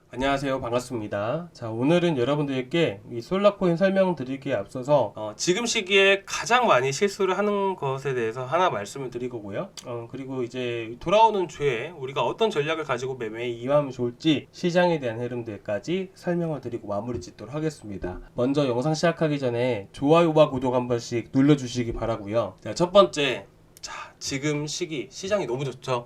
안녕하세요. 반갑습니다. 자, 오늘은 여러분들께 이 솔라코인 설명드리기에 앞서서 지금 시기에 가장 많이 실수를 하는 것에 대해서 하나 말씀을 드릴 거고요. 그리고 이제 돌아오는 주에 우리가 어떤 전략을 가지고 매매에 임하면 좋을지 시장에 대한 흐름들까지 설명을 드리고 마무리 짓도록 하겠습니다. 먼저 영상 시작하기 전에 좋아요와 구독 한 번씩 눌러주시기 바라고요. 자, 첫 번째, 지금 시기 시장이 너무 좋죠.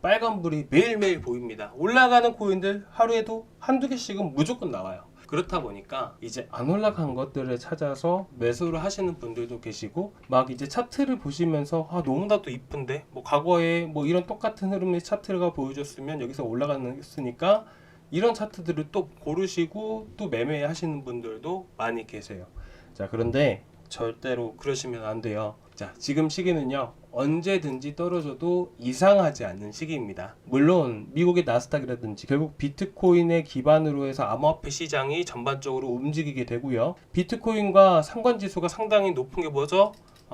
빨간불이 매일매일 보입니다. 올라가는 코인들 하루에도 한두 개씩은 무조건 나와요. 그렇다 보니까 이제 안 올라간 것들을 찾아서 매수를 하시는 분들도 계시고, 막 이제 차트를 보시면서 너무나도 이쁜데 과거에 이런 똑같은 흐름의 차트가 보여줬으면 여기서 올라갔으니까 이런 차트들을 또 고르시고 또 매매하시는 분들도 많이 계세요. 자, 그런데 절대로 그러시면 안 돼요. 자, 지금 시기는요, 언제든지 떨어져도 이상하지 않는 시기입니다. 물론 미국의 나스닥이라든지 결국 비트코인의 기반으로 해서 암호화폐 시장이 전반적으로 움직이게 되고요. 비트코인과 상관지수가 상당히 높은 게 뭐죠?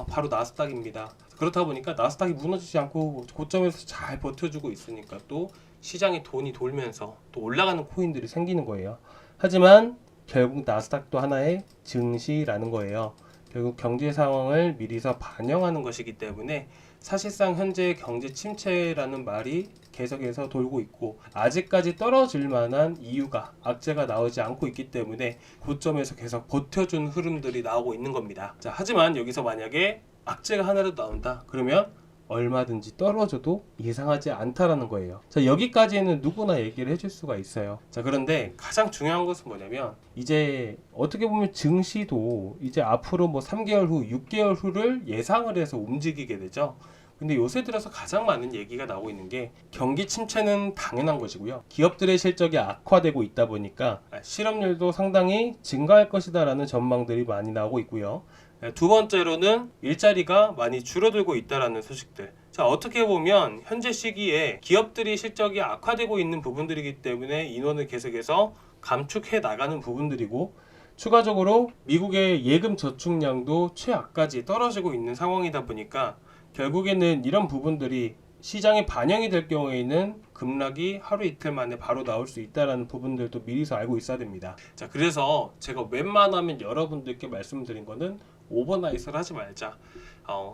바로 나스닥입니다. 그렇다 보니까 나스닥이 무너지지 않고 고점에서 잘 버텨주고 있으니까 또 시장에 돈이 돌면서 또 올라가는 코인들이 생기는 거예요. 하지만 결국 나스닥도 하나의 증시라는 거예요. 결국 경제 상황을 미리서 반영하는 것이기 때문에 사실상 현재 경제 침체라는 말이 계속해서 돌고 있고, 아직까지 떨어질 만한 이유가, 악재가 나오지 않고 있기 때문에 고점에서 계속 버텨준 흐름들이 나오고 있는 겁니다. 자, 하지만 여기서 만약에 악재가 하나라도 나온다 그러면 얼마든지 떨어져도 이상하지 않다라는 거예요. 자, 여기까지는 누구나 얘기를 해줄 수가 있어요. 자, 그런데 가장 중요한 것은 뭐냐면, 이제 어떻게 보면 증시도 이제 앞으로 3개월 후, 6개월 후를 예상을 해서 움직이게 되죠. 근데 요새 들어서 가장 많은 얘기가 나오고 있는 게, 경기 침체는 당연한 것이고요. 기업들의 실적이 악화되고 있다 보니까 실업률도 상당히 증가할 것이다 라는 전망들이 많이 나오고 있고요. 두 번째로는 일자리가 많이 줄어들고 있다라는 소식들. 자, 어떻게 보면 현재 시기에 기업들이 실적이 악화되고 있는 부분들이기 때문에 인원을 계속해서 감축해 나가는 부분들이고, 추가적으로 미국의 예금 저축량도 최악까지 떨어지고 있는 상황이다 보니까 결국에는 이런 부분들이 시장에 반영이 될 경우에는 급락이 하루 이틀 만에 바로 나올 수 있다는 부분들도 미리서 알고 있어야 됩니다. 자, 그래서 제가 웬만하면 여러분들께 말씀드린 거는 오버나잇을 하지 말자.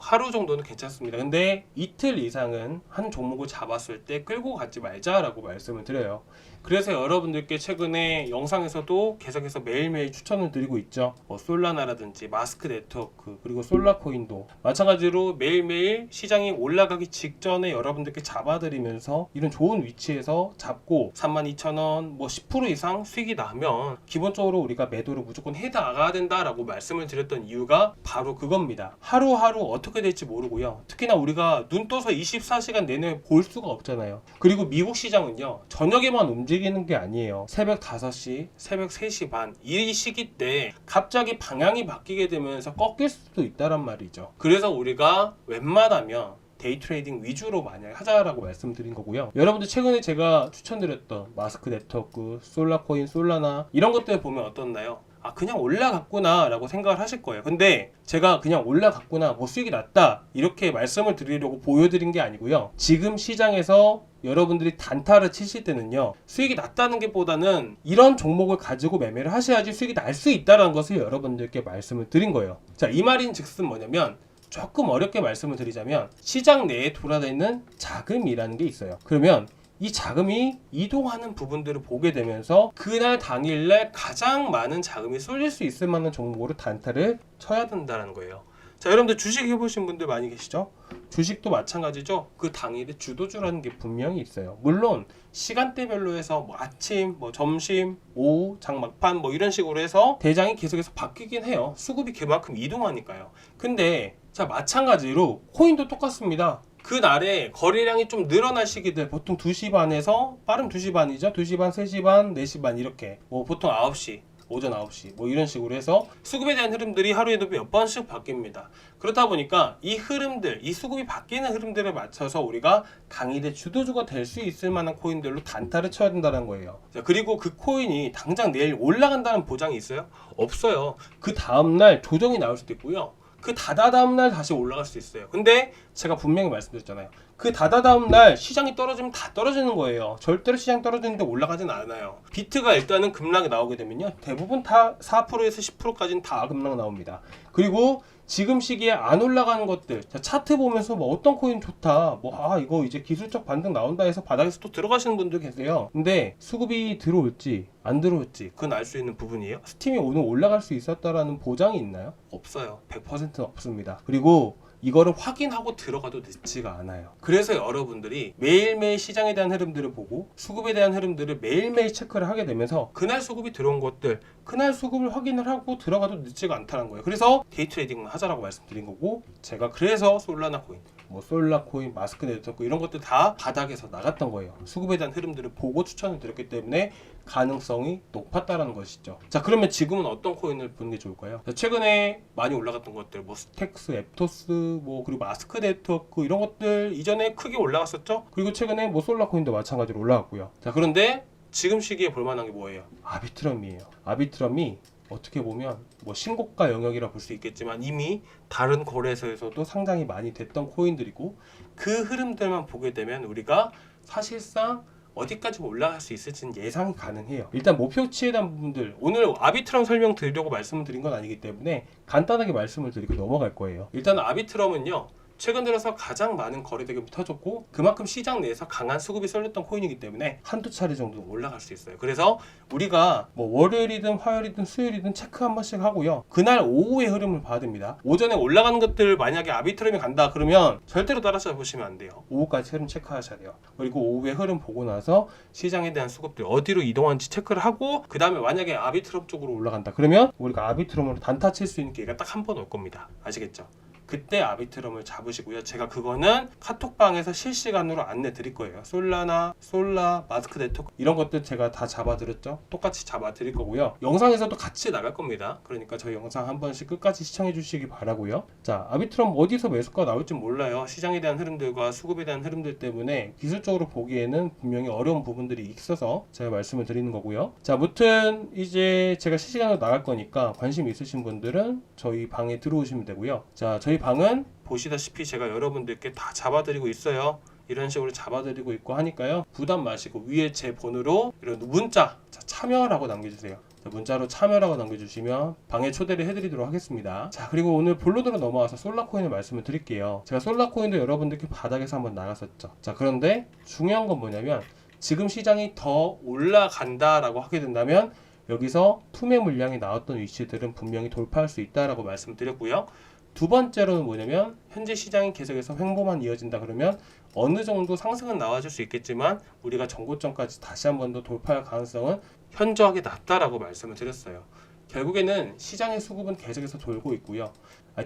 하루 정도는 괜찮습니다. 근데 이틀 이상은 한 종목을 잡았을 때 끌고 가지 말자라고 말씀을 드려요. 그래서 여러분들께 최근에 영상에서도 계속해서 매일매일 추천을 드리고 있죠. 솔라나라든지 마스크 네트워크, 그리고 솔라코인도 마찬가지로 매일매일 시장이 올라가기 직전에 여러분들께 잡아드리면서 이런 좋은 위치에서 잡고 32,000원 10% 이상 수익이 나면 기본적으로 우리가 매도를 무조건 해 나가야 된다라고 말씀을 드렸던 이유가 바로 그겁니다. 하루하루 어떻게 될지 모르고요. 특히나 우리가 눈 떠서 24시간 내내 볼 수가 없잖아요. 그리고 미국 시장은요, 저녁에만 움직이는 게 아니에요. 새벽 5시, 새벽 3시 반 이 시기 때 갑자기 방향이 바뀌게 되면서 꺾일 수도 있다란 말이죠. 그래서 우리가 웬만하면 데이 트레이딩 위주로 만약 하자라고 말씀드린 거고요. 여러분들 최근에 제가 추천드렸던 마스크 네트워크, 솔라코인, 솔라나 이런 것들 보면 어떻나요? 그냥 올라갔구나 라고 생각을 하실 거예요. 근데 제가 그냥 올라갔구나, 수익이 났다 이렇게 말씀을 드리려고 보여드린 게 아니고요. 지금 시장에서 여러분들이 단타를 치실 때는요, 수익이 났다는 게 보다는 이런 종목을 가지고 매매를 하셔야지 수익이 날 수 있다는 것을 여러분들께 말씀을 드린 거예요. 자, 이 말인 즉슨 뭐냐면, 조금 어렵게 말씀을 드리자면 시장 내에 돌아다니는 자금이라는 게 있어요. 그러면 이 자금이 이동하는 부분들을 보게 되면서 그날 당일날 가장 많은 자금이 쏠릴 수 있을 만한 종목으로 단타를 쳐야 된다는 거예요. 자, 여러분들 주식 해보신 분들 많이 계시죠? 주식도 마찬가지죠. 그 당일에 주도주라는 게 분명히 있어요. 물론 시간대별로 해서 아침, 점심, 오후, 장 막판 이런 식으로 해서 대장이 계속해서 바뀌긴 해요. 수급이 그만큼 이동하니까요. 근데 자, 마찬가지로 코인도 똑같습니다. 그날에 거래량이 좀 늘어날 시기들, 보통 2시 반에서 빠른 2시 반이죠. 2시 반, 3시 반, 4시 반 이렇게 보통 9시, 오전 9시 이런 식으로 해서 수급에 대한 흐름들이 하루에도 몇 번씩 바뀝니다. 그렇다 보니까 이 흐름들, 이 수급이 바뀌는 흐름들에 맞춰서 우리가 당일에 주도주가 될 수 있을 만한 코인들로 단타를 쳐야 된다는 거예요. 자, 그리고 그 코인이 당장 내일 올라간다는 보장이 있어요? 없어요. 그 다음날 조정이 나올 수도 있고요. 그 다다음날 다시 올라갈 수 있어요. 근데 제가 분명히 말씀드렸잖아요. 그 다다다음 날 시장이 떨어지면 다 떨어지는 거예요. 절대로 시장 떨어지는데 올라가진 않아요. 비트가 일단은 급락이 나오게 되면요, 대부분 다 4%에서 10%까지는 다 급락 나옵니다. 그리고 지금 시기에 안 올라가는 것들, 자, 차트 보면서 뭐 어떤 코인 좋다, 이거 이제 기술적 반등 나온다 해서 바닥에서 또 들어가시는 분들 계세요. 근데 수급이 들어올지 안 들어올지 그건 알 수 있는 부분이에요. 스팀이 오늘 올라갈 수 있었다라는 보장이 있나요? 없어요. 100%는 없습니다. 그리고 이거를 확인하고 들어가도 늦지가 않아요. 그래서 여러분들이 매일매일 시장에 대한 흐름들을 보고 수급에 대한 흐름들을 매일매일 체크를 하게 되면서 그날 수급이 들어온 것들, 그날 수급을 확인을 하고 들어가도 늦지가 않다는 거예요. 그래서 데이 트레이딩만 하자라고 말씀드린 거고, 제가 그래서 솔라나 코인, 솔라코인, 마스크 네트워크 이런 것들 다 바닥에서 나갔던 거예요. 수급에 대한 흐름들을 보고 추천을 드렸기 때문에 가능성이 높았다라는 것이죠. 자, 그러면 지금은 어떤 코인을 보는 게 좋을까요? 자, 최근에 많이 올라갔던 것들, 스택스, 앱토스, 그리고 마스크 네트워크 이런 것들 이전에 크게 올라갔었죠. 그리고 최근에 솔라코인도 마찬가지로 올라갔고요. 자, 그런데 지금 시기에 볼만한 게 뭐예요? 아비트럼이에요. 아비트럼이 어떻게 보면 신고가 영역이라 볼 수 있겠지만 이미 다른 거래소에서도 상당히 많이 됐던 코인들이고, 그 흐름들만 보게 되면 우리가 사실상 어디까지 올라갈 수 있을지는 예상이 가능해요. 일단 목표치에 대한 부분들, 오늘 아비트럼 설명 드리려고 말씀을 드린 건 아니기 때문에 간단하게 말씀을 드리고 넘어갈 거예요. 일단 아비트럼은요, 최근 들어서 가장 많은 거래대금이 터졌고 그만큼 시장 내에서 강한 수급이 쏠렸던 코인이기 때문에 한두 차례 정도 올라갈 수 있어요. 그래서 우리가 월요일이든 화요일이든 수요일이든 체크 한 번씩 하고요, 그날 오후의 흐름을 봐야 됩니다. 오전에 올라가는 것들 만약에 아비트럼이 간다 그러면 절대로 따라서 보시면 안 돼요. 오후까지 흐름 체크하셔야 돼요. 그리고 오후의 흐름 보고 나서 시장에 대한 수급들 어디로 이동하는지 체크를 하고, 그 다음에 만약에 아비트럼 쪽으로 올라간다 그러면 우리가 아비트럼으로 단타 칠 수 있는 기회가 딱 한 번 올 겁니다. 아시겠죠? 그때 아비트럼을 잡으시고요. 제가 그거는 카톡방에서 실시간으로 안내 드릴 거예요. 솔라나, 마스크 네트워크 이런 것들 제가 다 잡아드렸죠. 똑같이 잡아드릴 거고요. 영상에서도 같이 나갈 겁니다. 그러니까 저희 영상 한 번씩 끝까지 시청해 주시기 바라고요. 자, 아비트럼 어디서 매수가 나올지 몰라요. 시장에 대한 흐름들과 수급에 대한 흐름들 때문에 기술적으로 보기에는 분명히 어려운 부분들이 있어서 제가 말씀을 드리는 거고요. 자, 무튼 이제 제가 실시간으로 나갈 거니까 관심 있으신 분들은 저희 방에 들어오시면 되고요. 자, 저희 방은 보시다시피 제가 여러분들께 다 잡아드리고 있어요. 이런 식으로 잡아드리고 있고 하니까요, 부담 마시고 위에 제 번호로 이런 문자, 참여라고 남겨주세요. 문자로 참여라고 남겨주시면 방에 초대를 해드리도록 하겠습니다. 자, 그리고 오늘 본론으로 넘어와서 솔라코인을 말씀을 드릴게요. 제가 솔라코인도 여러분들께 바닥에서 한번 나갔었죠. 자, 그런데 중요한 건 뭐냐면 지금 시장이 더 올라간다라고 하게 된다면 여기서 투매 물량이 나왔던 위치들은 분명히 돌파할 수 있다라고 말씀드렸고요. 두 번째로는 뭐냐면 현재 시장이 계속해서 횡보만 이어진다 그러면 어느 정도 상승은 나와줄 수 있겠지만 우리가 전고점까지 다시 한 번 더 돌파할 가능성은 현저하게 낮다라고 말씀을 드렸어요. 결국에는 시장의 수급은 계속해서 돌고 있고요.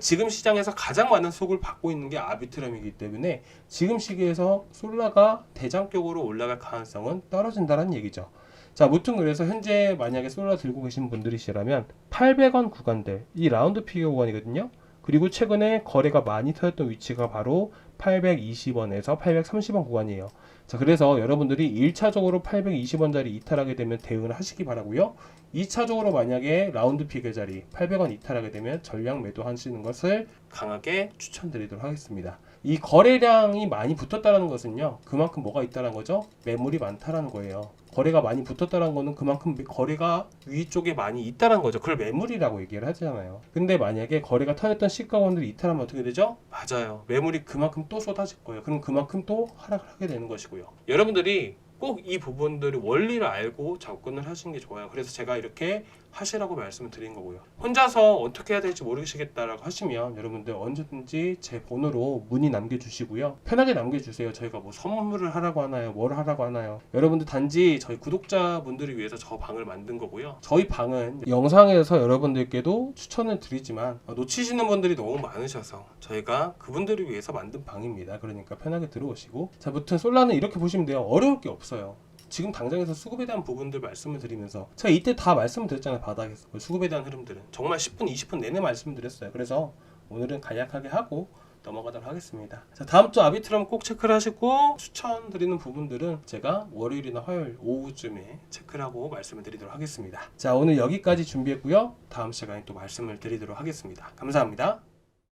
지금 시장에서 가장 많은 수급을 받고 있는 게 아비트럼이기 때문에 지금 시기에서 솔라가 대장격으로 올라갈 가능성은 떨어진다는 얘기죠. 자, 무튼 그래서 현재 만약에 솔라 들고 계신 분들이시라면 800원 구간대, 이 라운드 피겨 구간이거든요. 그리고 최근에 거래가 많이 터졌던 위치가 바로 820원에서 830원 구간이에요. 자, 그래서 여러분들이 1차적으로 820원짜리 이탈하게 되면 대응을 하시기 바라고요. 2차적으로 만약에 라운드 피겨 자리 800원 이탈하게 되면 전량 매도하시는 것을 강하게 추천드리도록 하겠습니다. 이 거래량이 많이 붙었다는 것은요, 그만큼 뭐가 있다는 거죠? 매물이 많다는 거예요. 거래가 많이 붙었다는 거는 그만큼 거래가 위쪽에 많이 있다는 거죠. 그걸 매물이라고 얘기를 하잖아요. 근데 만약에 거래가 터졌던 시가원들이 이탈하면 어떻게 되죠? 맞아요. 매물이 그만큼 또 쏟아질 거예요. 그럼 그만큼 또 하락을 하게 되는 것이고요. 여러분들이 꼭 이 부분들을 원리를 알고 접근을 하시는 게 좋아요. 그래서 제가 이렇게 하시라고 말씀을 드린 거고요. 혼자서 어떻게 해야 될지 모르시겠다라고 하시면 여러분들 언제든지 제 번호로 문의 남겨주시고요. 편하게 남겨주세요. 저희가 선물을 하라고 하나요? 뭘 하라고 하나요? 여러분들 단지 저희 구독자분들을 위해서 저 방을 만든 거고요. 저희 방은 영상에서 여러분들께도 추천을 드리지만 놓치시는 분들이 너무 많으셔서 저희가 그분들을 위해서 만든 방입니다. 그러니까 편하게 들어오시고, 자, 무튼 솔라는 이렇게 보시면 돼요. 어려울 게 없어요. 지금 당장에서 수급에 대한 부분들 말씀을 드리면서 제가 이때 다 말씀을 드렸잖아요. 바닥에서 수급에 대한 흐름들은 정말 10분 20분 내내 말씀을 드렸어요. 그래서 오늘은 간략하게 하고 넘어가도록 하겠습니다. 자, 다음 주 아비트럼 꼭 체크를 하시고, 추천드리는 부분들은 제가 월요일이나 화요일 오후쯤에 체크를 하고 말씀을 드리도록 하겠습니다. 자, 오늘 여기까지 준비했고요. 다음 시간에 또 말씀을 드리도록 하겠습니다. 감사합니다.